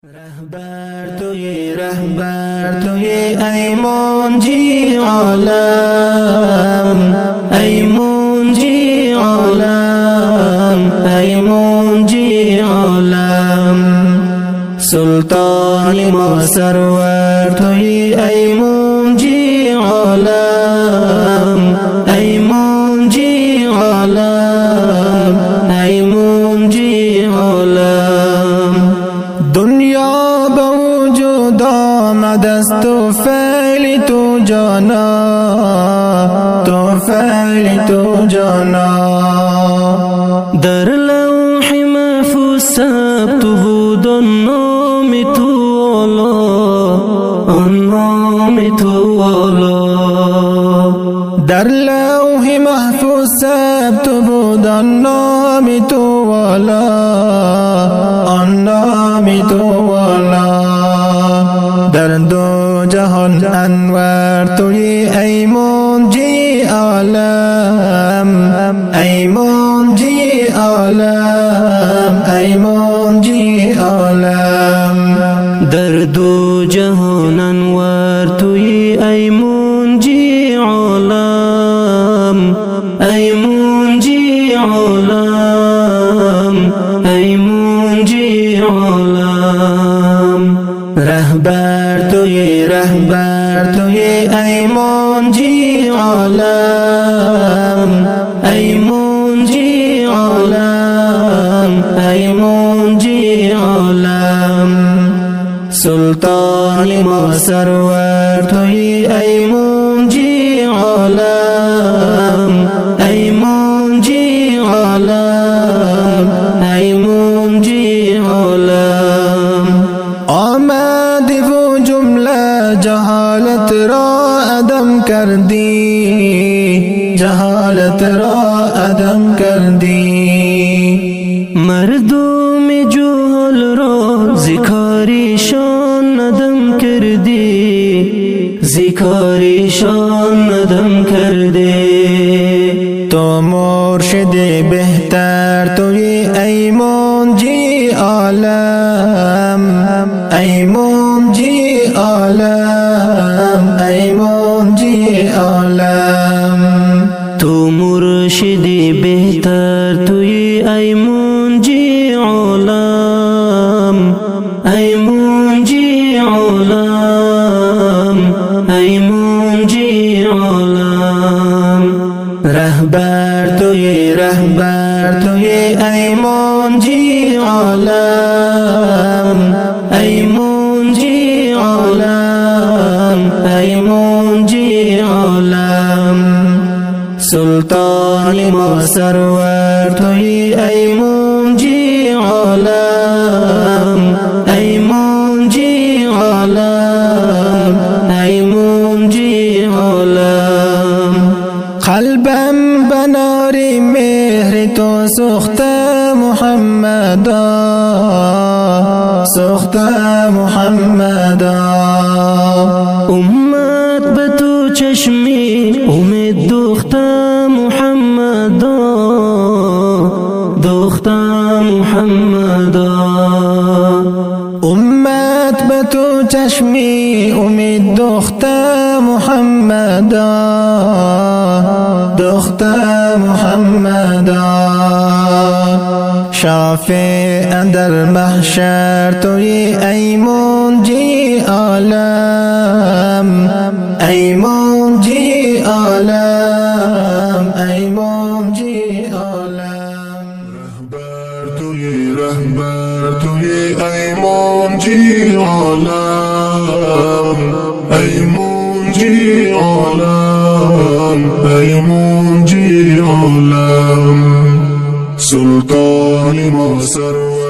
رهبر توی ای منجی عالم، ای منجی عالم، ای منجی عالم. سلطان ما سرور توی ای منجی عالم، ای منجی عالم، ای منجی عالم. دنیا به وجود آمد است تو فعل تو جانا، تو فعل تو جانا. در لوح محفوظ ثبت بود نام تو والا، نام تو والا. در لوح محفوظ ثبت بود نام تو والا، نام تو والا. در دو جهان انوار توی ای منجی عالم، ای منجی عالم، ای منجی عالم. در دو جهان انوار توی ای منجی عالم، ای منجی عالم، ای منجی عالم. رهبر توی ای منجی عالم، ای منجی عالم، ای منجی عالم. سلطان ما سرور توی ای منجی عالم، ای منجی عالم، ای منجی عالم. آمدی و جمله جهالت را عدم کردی، جهالت را عدم کردی. مردم جهل را ذکاریشان ندم کردی، ذکاریشان ندم کردی. تو مرشد بهتر توی ای منجی عالم، ای منجی عالم، ای منجی عالم. تو مرشد بهتر توی ای منجی عالم، ای منجی عالم، ای منجی عالم. رهبر توی ای منجی عالم، ای منجی عالم، ای منجی عالم. سلطان ما سرور توی ای منجی عالم، ای منجی عالم، ای منجی عالم. قلبم بناری مهر تو سوخت محمدا، سوخت محمدا. امت به تو چشمی امید دوخت محمدا، دوخت محمدا. امت به تو چشمی امید دوخت محمدا، دوخت محمدا. شافع در محشر توی ای منجی عالم، ای منجی عالم، ای منجی عالم. رهبر توی ای منجی عالم، ای منجی عالم، ای منجی عالم. سلطان ما سرور